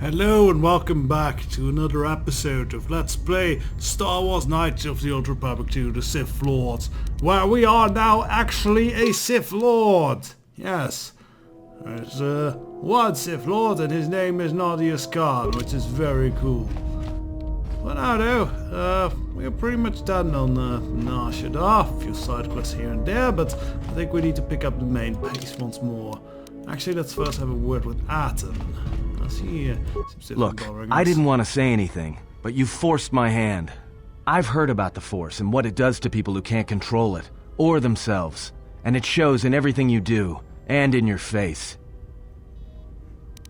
Hello and welcome back to another episode of Let's Play Star Wars Knights of the Old Republic 2 The Sith Lords, where we are now actually a Sith Lord. Yes, there's one Sith Lord and his name is Nardius Khan, which is very cool. Well now though, we're pretty much done on Nar Shaddaa, a few side quests here and there, but I think we need to pick up the main pace once more. Actually, let's first have a word with Aten. Look, I didn't want to say anything, but you forced my hand. I've heard about the Force and what it does to people who can't control it, or themselves, and it shows in everything you do, and in your face.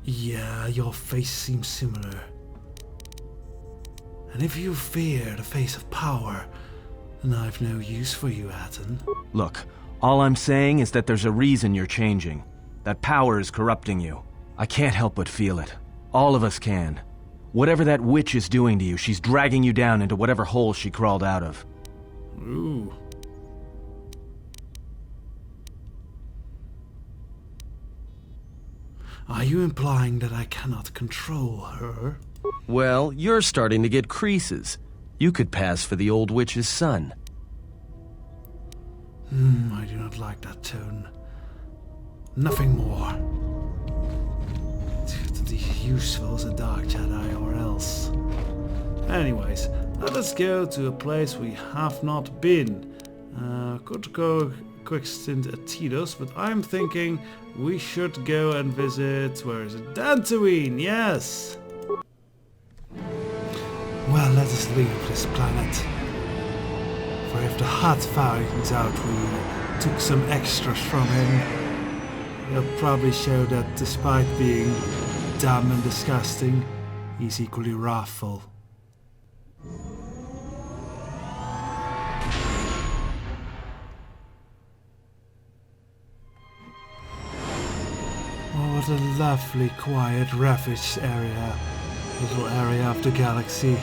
Yeah, your face seems similar. And if you fear the face of power, then I've no use for you, Aten. Look, all I'm saying is that there's a reason you're changing. That power is corrupting you. I can't help but feel it. All of us can. Whatever that witch is doing to you, she's dragging you down into whatever hole she crawled out of. Ooh. Are you implying that I cannot control her? Well, you're starting to get creases. You could pass for the old witch's son. I do not like that tone. Nothing more. To be useful as a Dark Jedi or else. Anyways, let us go to a place we have not been. Could go a quick stint at Tidus, but I'm thinking we should go and visit, where is it? Dantooine, yes! Well, let us leave this planet. For if the Hutt finds out we took some extras from him, he'll probably show that despite being dumb and disgusting, he's equally wrathful. Oh, what a lovely, quiet, ravaged area. Little area of the galaxy.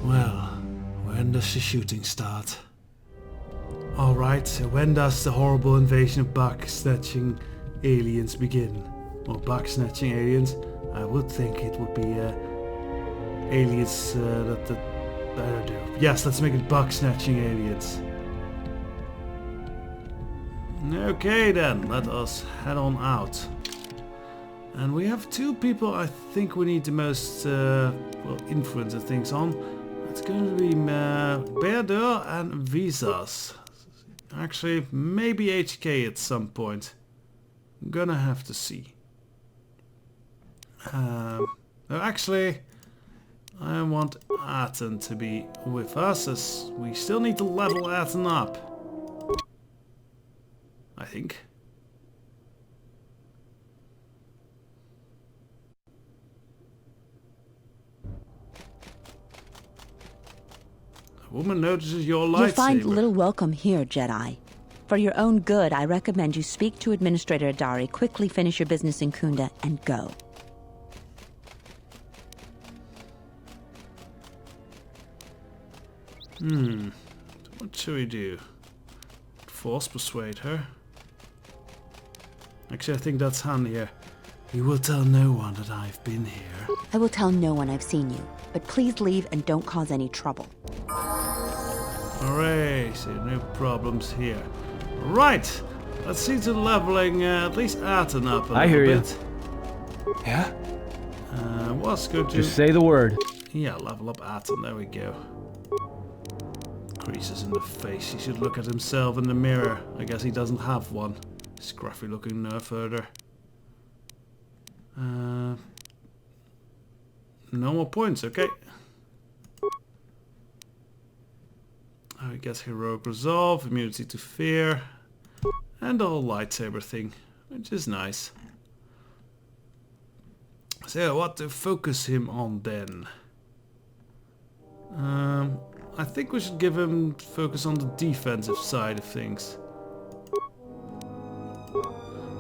Well, when does the shooting start? Alright, so when does the horrible invasion of bug-snatching aliens begin? Or bug-snatching aliens? I would think it would be aliens that I don't know. Yes, let's make it bug-snatching aliens. Okay then, let us head on out. And we have two people I think we need the most influence of things on. It's going to be Bearder and Visas. Actually, maybe HK at some point. I'm gonna have to see. Actually, I want Aten to be with us, as we still need to level Aten up. I think. A woman notices your lightsaber. You'll find little welcome here, Jedi. For your own good, I recommend you speak to Administrator Adari, quickly finish your business in Kunda, and go. What should we do? Force persuade her? Actually, I think that's handier. You will tell no one that I've been here. I will tell no one I've seen you, but please leave and don't cause any trouble. Hooray, so no problems here. Right, let's see to leveling at least Aten up a little bit. Yeah? What's good to... Just say the word. Yeah, level up Aten, there we go. Creases in the face, he should look at himself in the mirror. I guess he doesn't have one. Scruffy looking nerf herder. No more points, okay. I guess heroic resolve, immunity to fear, and the whole lightsaber thing, which is nice. So what to focus him on then? I think we should give him focus on the defensive side of things.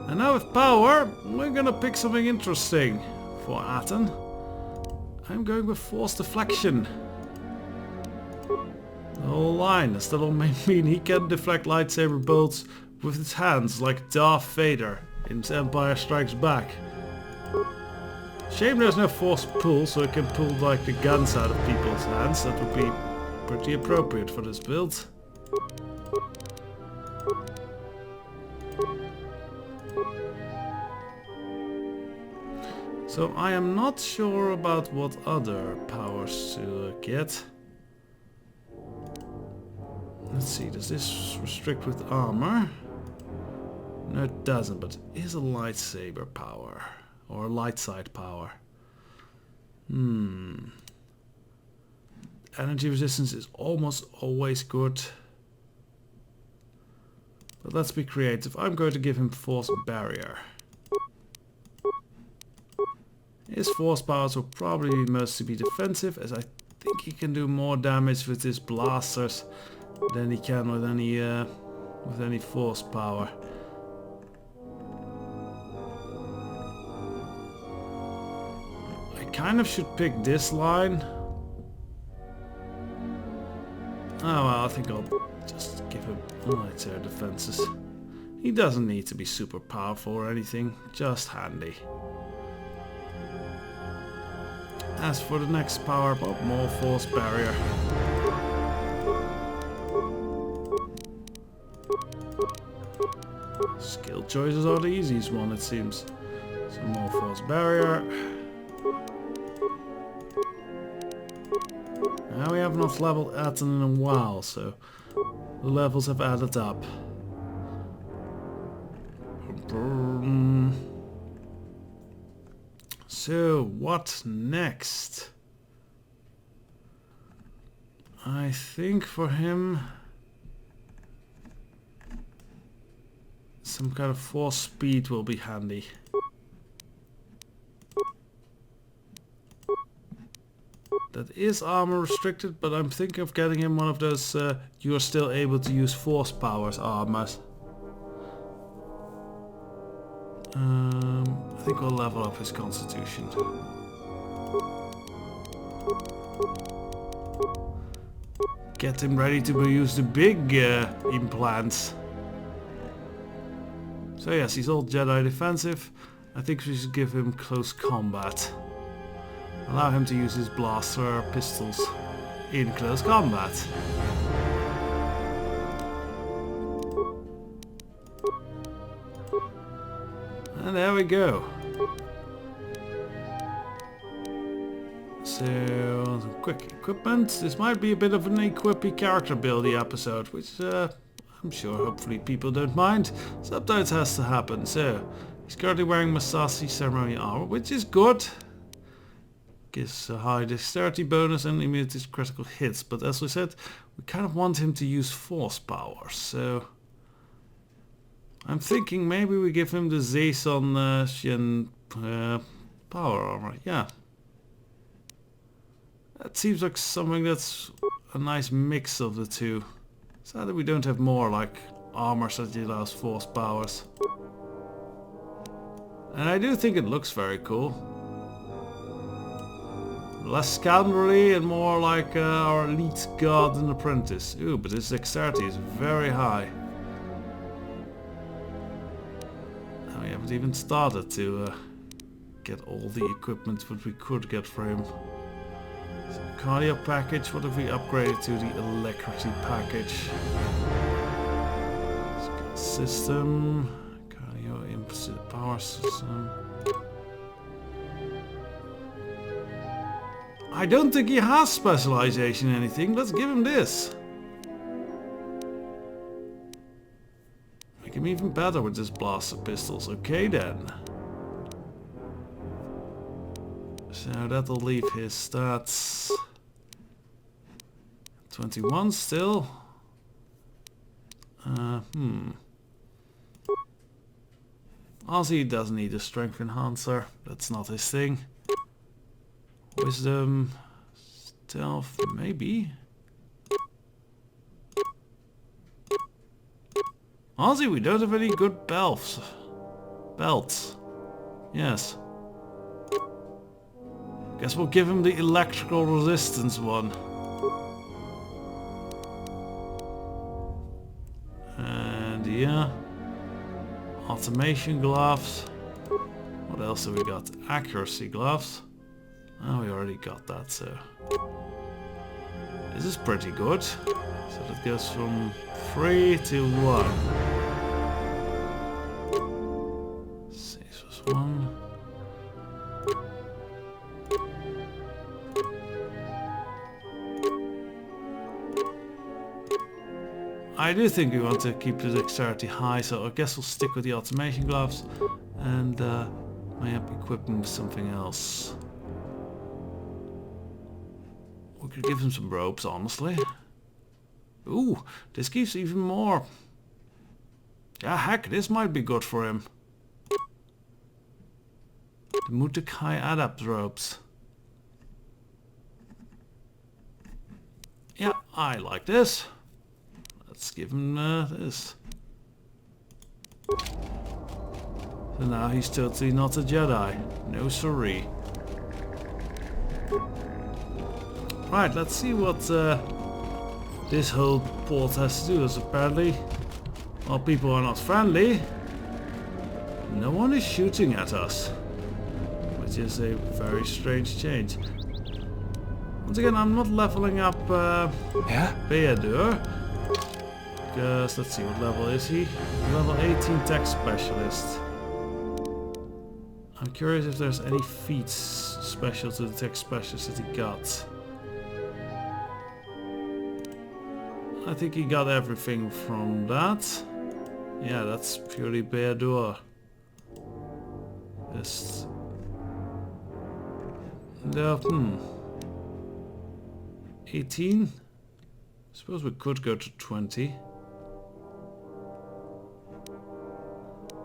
And now with power, we're gonna pick something interesting for Aten. I'm going with force deflection. The whole line. Does that all mean he can deflect lightsaber bolts with its hands like Darth Vader in Empire Strikes Back. Shame there's no force pull, so it can pull like the guns out of people's hands. That would be pretty appropriate for this build. So I am not sure about what other powers to get. Let's see, does this restrict with armor? No, it doesn't, but it is a lightsaber power. Or a light side power. Energy resistance is almost always good. But let's be creative. I'm going to give him force barrier. His force powers will probably mostly be defensive, as I think he can do more damage with his blasters than he can with any force power. I kind of should pick this line. Oh well, I think I'll just give him light air defenses. He doesn't need to be super powerful or anything, just handy. As for the next power up, more force barrier. Skill choices are the easiest one, it seems. Some more force barrier. Now we have not leveled Atten in a while, so the levels have added up. So, what next? I think for him some kind of force speed will be handy. That is armor restricted, but I'm thinking of getting him one of those you are still able to use force powers armors. I think we'll level up his constitution. Get him ready to use the big implants. So yes, he's all Jedi defensive. I think we should give him close combat. Allow him to use his blaster pistols in close combat. And there we go. So, some quick equipment. This might be a bit of an equippy character buildy episode, which I'm sure hopefully people don't mind. Sometimes has to happen. So, he's currently wearing Masashi ceremonial armor, which is good. Gives a high dexterity bonus and immunity to critical hits, but as we said, we kind of want him to use force powers, so I'm thinking maybe we give him the Zayson Shin power armor. Yeah, that seems like something that's a nice mix of the two. Sadly we don't have more like armor that allows force powers, and I do think it looks very cool. Less scoundrelly and more like our elite god and apprentice. Ooh, but his dexterity is very high. And we haven't even started to get all the equipment that we could get for him. So, cardio package, what have we upgraded to? The alacrity package. Skill system. Cardio implicit power system. I don't think he has specialization in anything. Let's give him this. Make him even better with his blaster pistols. Okay then. So that'll leave his stats 21 still. Ozzy doesn't need a strength enhancer. That's not his thing. Wisdom, stealth, maybe. Honestly, we don't have any good belts. Yes. Guess we'll give him the electrical resistance one. And yeah, Automation gloves. What else have we got? Accuracy gloves. Oh, we already got that, so... This is pretty good. So that goes from 3 to 1. Let's see, this was 1. I do think we want to keep the dexterity high, so I guess we'll stick with the automation gloves and may equip him with something else. We could give him some ropes, honestly. Ooh, this gives even more. Yeah, heck, this might be good for him. The Mutakai Adapt ropes. Yeah, I like this. Let's give him this. So now he's totally not a Jedi. No siree. Right, let's see what this whole port has to do. As apparently, while people are not friendly, no one is shooting at us. Which is a very strange change. Once again, I'm not leveling up Beadur. Because, let's see, what level is he? Level 18 tech specialist. I'm curious if there's any feats special to the tech specialist that he got. I think he got everything from that. Yeah, that's purely Beadur. Just... No, 18? Suppose we could go to 20.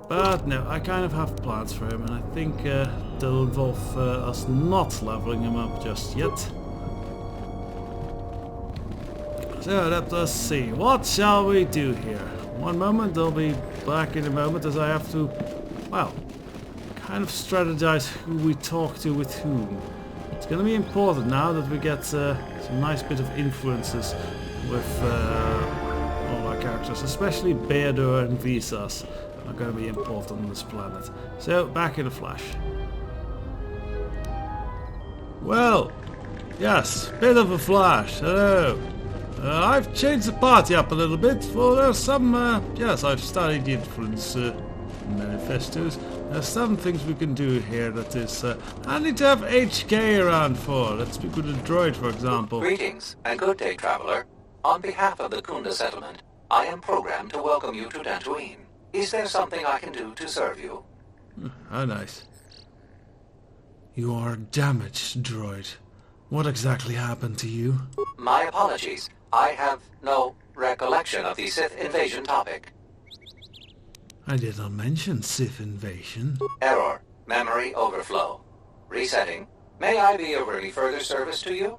But no, I kind of have plans for him, and I think they'll involve us not leveling him up just yet. So let us see, what shall we do here? One moment, I'll be back in a moment as I have to, well, kind of strategize who we talk to with whom. It's going to be important now that we get some nice bit of influences with all our characters, especially Beadur and Visas are going to be important on this planet. So, back in a flash. Well, yes, bit of a flash. Hello. I've changed the party up a little bit, for there's some, yes, I've studied the influence manifestos. There's some things we can do here that is handy to have HK around for. Let's speak with a droid, for example. Greetings, and good day, traveler. On behalf of the Kunda settlement, I am programmed to welcome you to Dantooine. Is there something I can do to serve you? How nice. You are damaged, droid. What exactly happened to you? My apologies. I have no recollection of the Sith invasion topic. I did not mention Sith invasion. Error. Memory overflow. Resetting. May I be of any further service to you?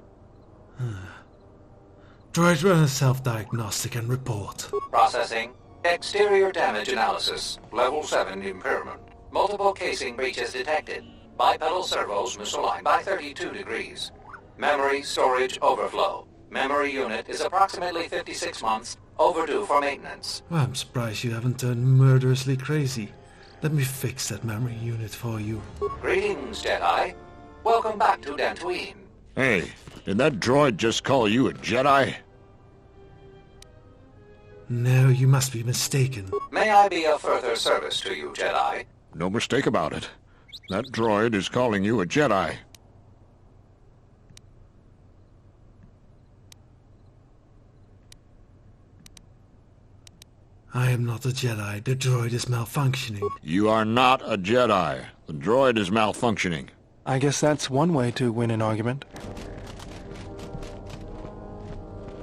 Droid, run a self-diagnostic and report. Processing. Exterior damage analysis. Level 7 impairment. Multiple casing breaches detected. Bipedal servos misaligned by 32 degrees. Memory storage overflow. Memory unit is approximately 56 months overdue for maintenance. Well, I'm surprised you haven't turned murderously crazy. Let me fix that memory unit for you. Greetings, Jedi. Welcome back to Dantooine. Hey, did that droid just call you a Jedi? No, you must be mistaken. May I be of further service to you, Jedi? No mistake about it. That droid is calling you a Jedi. I am not a Jedi. The droid is malfunctioning. You are not a Jedi. The droid is malfunctioning. I guess that's one way to win an argument.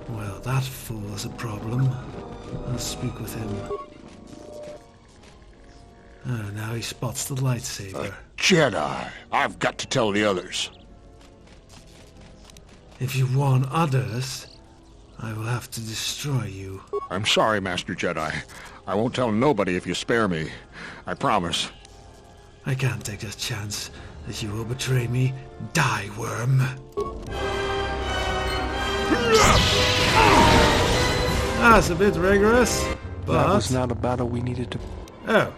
Well, that fool is a problem. I'll speak with him. Oh, now he spots the lightsaber. A Jedi. I've got to tell the others. If you warn others, I will have to destroy you. I'm sorry, Master Jedi. I won't tell nobody if you spare me. I promise. I can't take this chance that you will betray me, die worm. That's a bit rigorous, but... That was not a battle we needed to... Oh,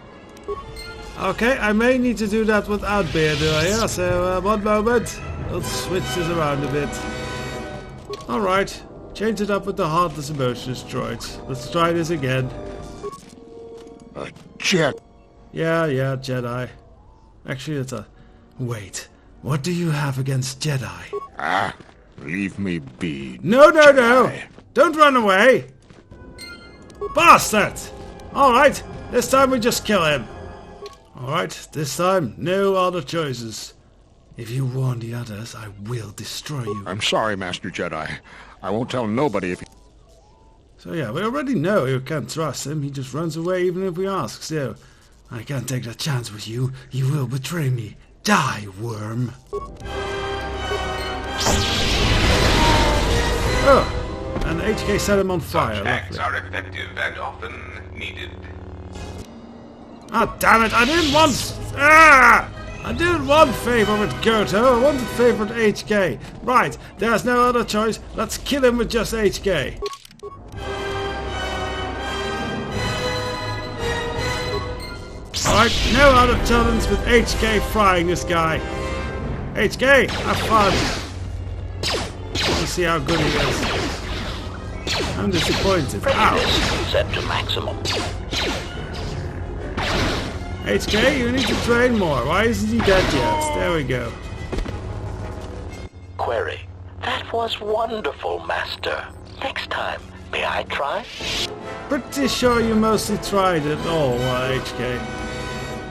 Okay, I may need to do that without beer, do I? Yeah, so one moment. Let's switch this around a bit. Alright, change it up with the heartless emotions, droids. Let's try this again. Jet. Yeah, Jedi. Actually, it's a... Wait, what do you have against Jedi? Leave me be. No! Jedi. Don't run away! Bastard! Alright, this time we just kill him. Alright, this time, no other choices. If you warn the others, I will destroy you. I'm sorry, Master Jedi. I won't tell nobody if you... So yeah, we already know you can't trust him. He just runs away even if we ask. So, I can't take that chance with you. You will betray me. Die, worm. Oh, and HK set him on fire. Such acts are effective and often needed. Ah, damn it! I didn't want favor with KotOR. I wanted favor with HK. Right, there's no other choice. Let's kill him with just HK. Alright, no other challenge with HK frying this guy. HK, have fun. Let's see how good he is. I'm disappointed. Ow. Set to maximum. HK, you need to train more. Why isn't he dead yet? There we go. Query. That was wonderful, Master. Next time, may I try? Pretty sure you mostly tried it all, HK.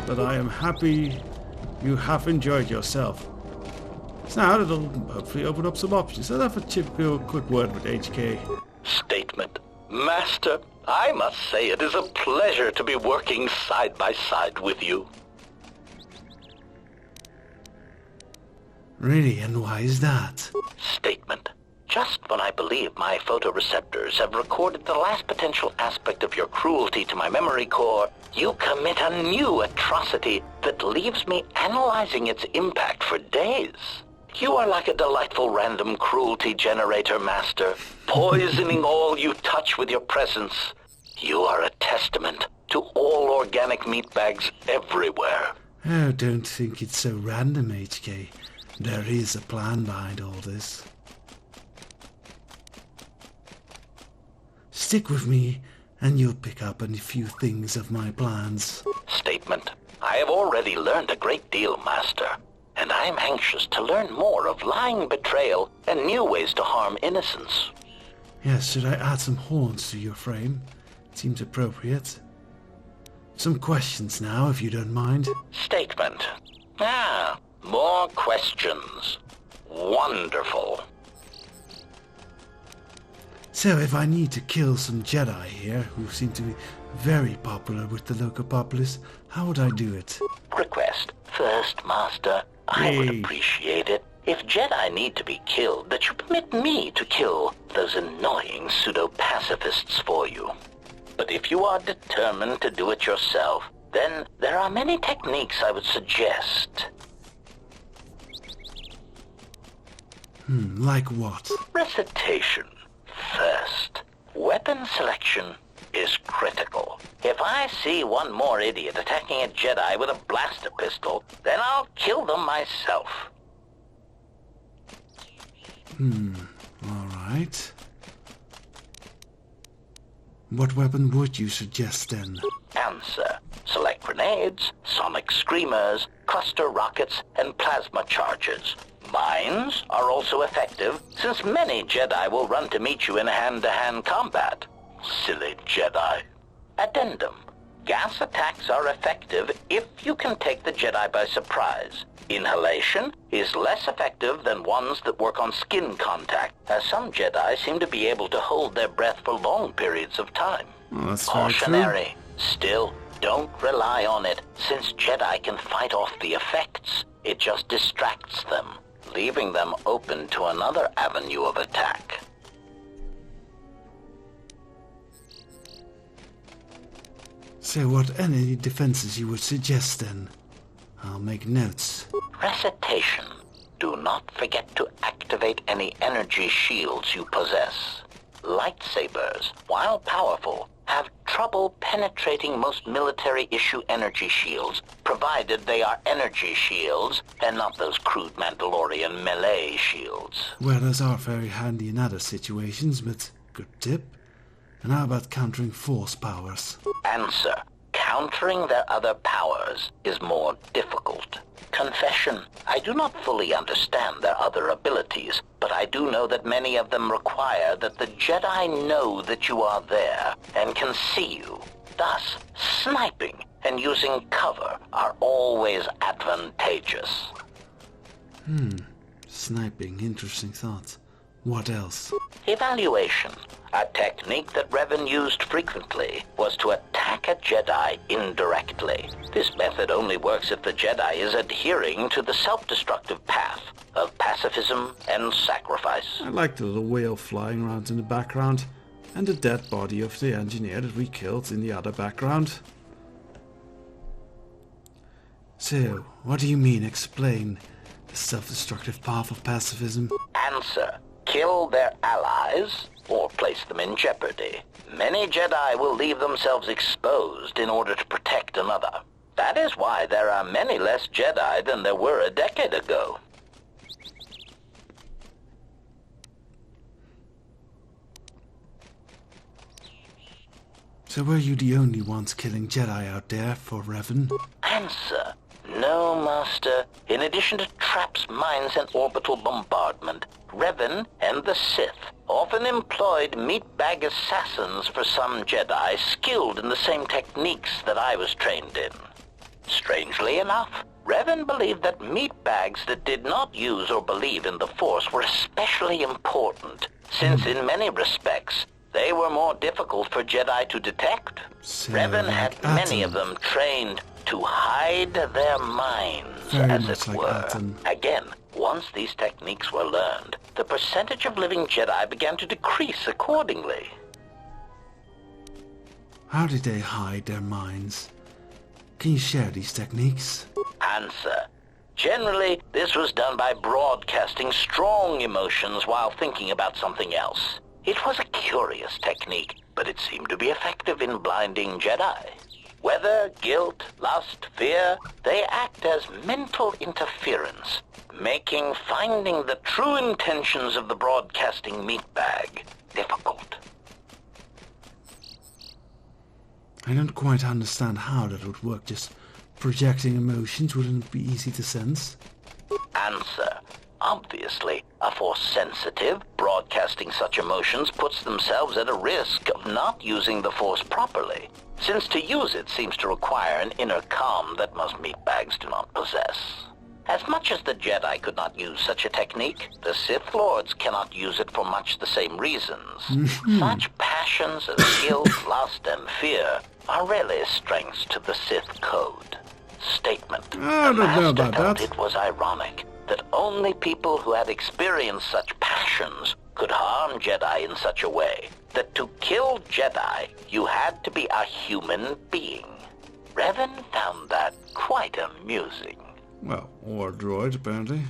But I am happy you have enjoyed yourself. So now it'll hopefully open up some options. Let's have a quick word with HK. Statement. Master, I must say it is a pleasure to be working side by side with you. Really, and why is that? Statement. Just when I believe my photoreceptors have recorded the last potential aspect of your cruelty to my memory core, you commit a new atrocity that leaves me analyzing its impact for days. You are like a delightful random cruelty generator, Master, poisoning all you touch with your presence. You are a testament to all organic meatbags everywhere. Oh, don't think it's so random, HK. There is a plan behind all this. Stick with me, and you'll pick up on a few things of my plans. Statement. I have already learned a great deal, Master, and I am anxious to learn more of lying, betrayal, and new ways to harm innocents. Yes, should I add some horns to your frame? Seems appropriate. Some questions now, if you don't mind. Statement. More questions. Wonderful. So if I need to kill some Jedi here, who seem to be very popular with the local populace, how would I do it? Request. First, Master, I would appreciate it if Jedi need to be killed, that you permit me to kill those annoying pseudo-pacifists for you. But if you are determined to do it yourself, then there are many techniques I would suggest. Like what? Recitation. First, weapon selection is critical. If I see one more idiot attacking a Jedi with a blaster pistol, then I'll kill them myself. Alright. What weapon would you suggest then? Answer. Select grenades, sonic screamers, cluster rockets, and plasma charges. Mines are also effective, since many Jedi will run to meet you in hand-to-hand combat. Silly Jedi. Addendum. Gas attacks are effective if you can take the Jedi by surprise. Inhalation is less effective than ones that work on skin contact, as some Jedi seem to be able to hold their breath for long periods of time. Well, that's very true. Cautionary. Still, don't rely on it, since Jedi can fight off the effects. It just distracts them, leaving them open to another avenue of attack. So what any defenses you would suggest then? I'll make notes. Recitation. Do not forget to activate any energy shields you possess. Lightsabers, while powerful, have trouble penetrating most military-issue energy shields, provided they are energy shields and not those crude Mandalorian melee shields. Well, those are very handy in other situations, but good tip. And how about countering force powers? Answer. Countering their other powers is more difficult. Confession. I do not fully understand their other abilities, but I do know that many of them require that the Jedi know that you are there and can see you. Thus, sniping and using cover are always advantageous. Sniping, interesting thought. What else? Evaluation. A technique that Revan used frequently was to attack a Jedi indirectly. This method only works if the Jedi is adhering to the self-destructive path of pacifism and sacrifice. I like the little whale flying around in the background, and the dead body of the engineer that we killed in the other background. So, what do you mean, explain the self-destructive path of pacifism? Answer. Kill their allies or place them in jeopardy. Many Jedi will leave themselves exposed in order to protect another. That is why there are many less Jedi than there were a decade ago. So were you the only ones killing Jedi out there for Revan? Answer. No, Master. In addition to traps, mines, and orbital bombardment, Revan and the Sith often employed meatbag assassins for some Jedi skilled in the same techniques that I was trained in. Strangely enough, Revan believed that meatbags that did not use or believe in the Force were especially important, since in many respects, they were more difficult for Jedi to detect. So, Revan had like many Atom. of them trained to hide their minds, Very as much it like were. Atom. Again, once these techniques were learned, the percentage of living Jedi began to decrease accordingly. How did they hide their minds? Can you share these techniques? Answer. Generally, this was done by broadcasting strong emotions while thinking about something else. It was a curious technique, but it seemed to be effective in blinding Jedi. Whether guilt, lust, fear, they act as mental interference, making finding the true intentions of the broadcasting meatbag difficult. I don't quite understand how that would work. Just projecting emotions wouldn't be easy to sense. Answer. Obviously, a Force-sensitive broadcasting such emotions puts themselves at a risk of not using the Force properly, since to use it seems to require an inner calm that most meatbags do not possess. As much as the Jedi could not use such a technique, the Sith Lords cannot use it for much the same reasons. Such passions as guilt, lust, and fear are really strengths to the Sith code. Statement. I don't know about felt that. it was ironic that only people who had experienced such passions could harm Jedi in such a way that to kill Jedi, you had to be a human being. Revan found that quite amusing. Well, or a droid, apparently.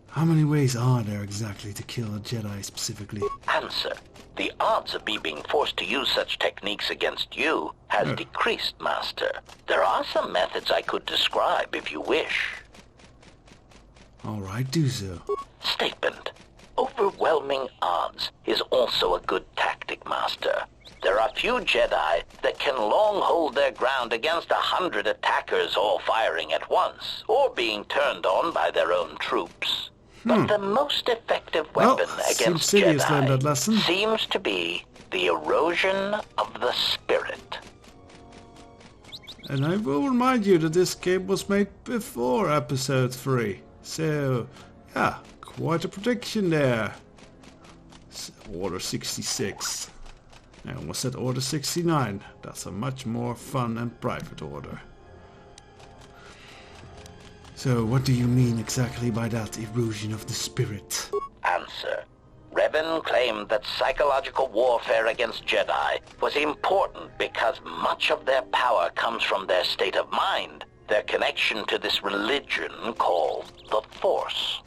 How many ways are there exactly to kill a Jedi specifically? Answer. The odds of me being forced to use such techniques against you has decreased, Master. There are some methods I could describe if you wish. Alright, do so. Statement. Overwhelming odds is also a good tactic, Master. There are few Jedi that can long hold their ground against 100 attackers all firing at once, or being turned on by their own troops. But the most effective weapon against Sidious learned that Jedi lesson. seems to be the erosion of the spirit. And I will remind you that this game was made before episode 3. So, yeah, quite a prediction there. Order 66. I almost said Order 69. That's a much more fun and private order. So, what do you mean exactly by that erosion of the spirit? Answer. Revan claimed that psychological warfare against Jedi was important because much of their power comes from their state of mind, their connection to this religion called the Force.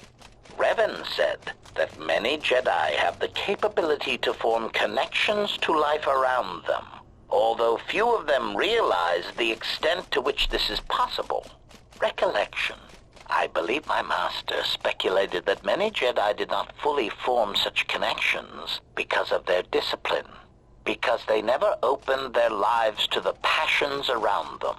Revan said that many Jedi have the capability to form connections to life around them, although few of them realize the extent to which this is possible. Recollection. I believe my master speculated that many Jedi did not fully form such connections because of their discipline, because they never opened their lives to the passions around them.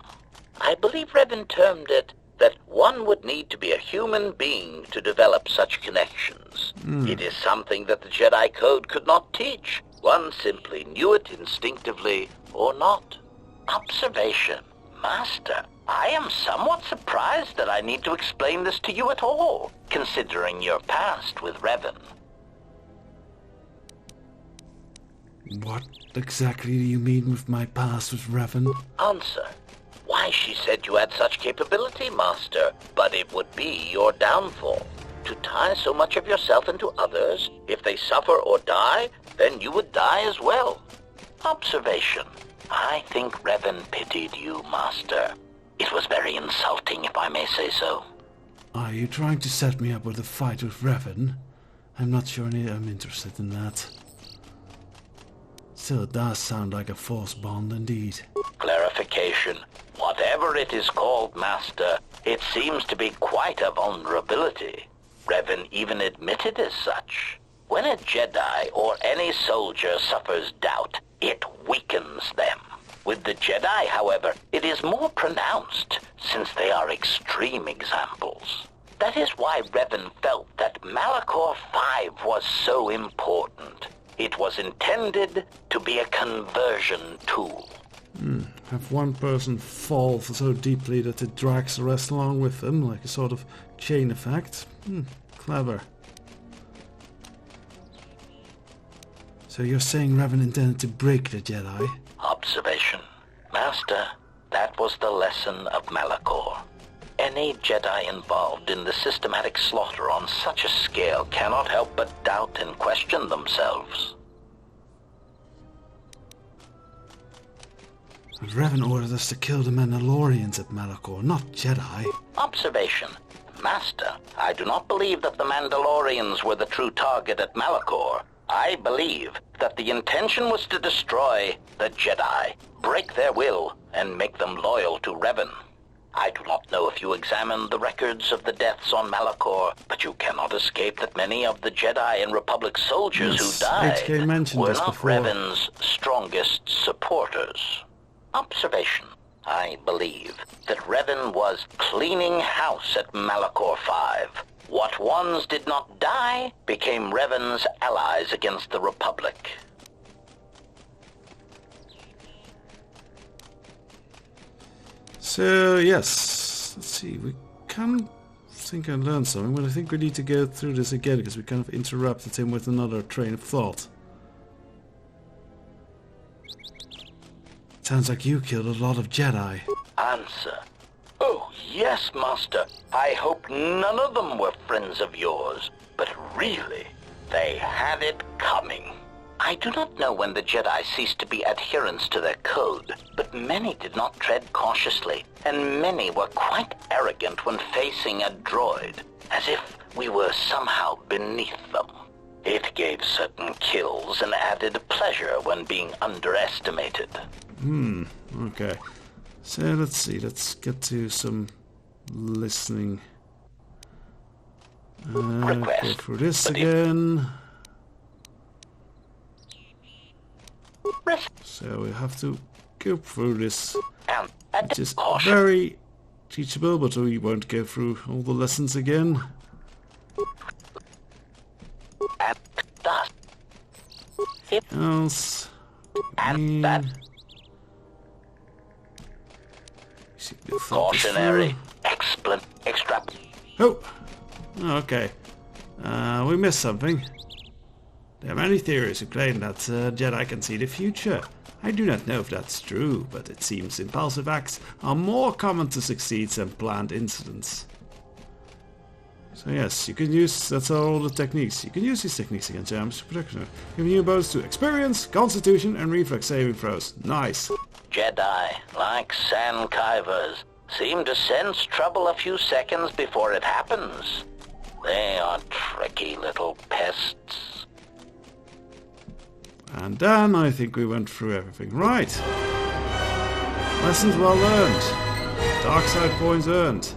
I believe Revan termed it that one would need to be a human being to develop such connections. It is something that the Jedi Code could not teach. One simply knew it instinctively or not. Observation. Master, I am somewhat surprised that I need to explain this to you at all, considering your past with Revan. What exactly do you mean with my past with Revan? Answer. Why, she said you had such capability, Master, but it would be your downfall. To tie so much of yourself into others, if they suffer or die, then you would die as well. Observation. I think Revan pitied you, Master. It was very insulting, if I may say so. Are you trying to set me up with a fight with Revan? I'm not sure I'm interested in that. Still, it does sound like a force bond indeed. Clarification. Whatever it is called, Master, it seems to be quite a vulnerability. Revan even admitted as such. When a Jedi or any soldier suffers doubt, it weakens them. With the Jedi, however, it is more pronounced, since they are extreme examples. That is why Revan felt that Malachor 5 was so important. It was intended to be a conversion tool. Have one person fall so deeply that it drags the rest along with them, like a sort of chain effect. Clever. So you're saying Revan intended to break the Jedi? Observation. Master, that was the lesson of Malachor. Any Jedi involved in the systematic slaughter on such a scale cannot help but doubt and question themselves. Revan ordered us to kill the Mandalorians at Malachor, not Jedi. Observation. Master, I do not believe that the Mandalorians were the true target at Malachor. I believe that the intention was to destroy the Jedi, break their will, and make them loyal to Revan. I do not know if you examined the records of the deaths on Malachor, but you cannot escape that many of the Jedi and Republic soldiers who died were not Revan's strongest supporters. Observation. I believe that Revan was cleaning house at Malachor 5. What ones did not die became Revan's allies against the Republic. So, yes. Let's see. We think I learned something, but I think we need to go through this again because we kind of interrupted him with another train of thought. Sounds like you killed a lot of Jedi. Answer. Oh, yes, Master. I hope none of them were friends of yours. But really, they had it coming. I do not know when the Jedi ceased to be adherents to their code, but many did not tread cautiously, and many were quite arrogant when facing a droid, as if we were somehow beneath them. It gave certain kills and added pleasure when being underestimated. Okay. So let's see, let's get to some listening. Go through this again. So we have to go through this, which is very teachable, but we won't go through all the lessons again. Else, Cautionary. Oh, okay. We missed something. There are many theories who claim that Jedi can see the future. I do not know if that's true, but it seems impulsive acts are more common to succeed than planned incidents. So yes, you can use, that's all the techniques. You can use these techniques against James protection, giving you a bonus to experience, constitution, and reflex saving throws. Nice. Jedi, like sand kivers, seem to sense trouble a few seconds before it happens. They are tricky little pests. And then I think we went through everything. Right. Lessons well learned. Dark side points earned.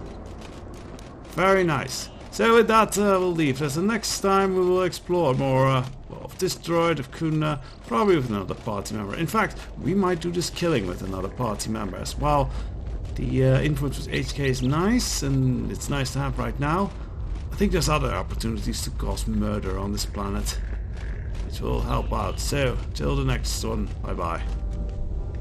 Very nice. So with that, we'll leave this. And next time we will explore more of this droid, of Kuna, probably with another party member. In fact, we might do this killing with another party member as well. The influence with HK is nice, and it's nice to have right now. I think there's other opportunities to cause murder on this planet, which will help out. So, till the next one, bye bye.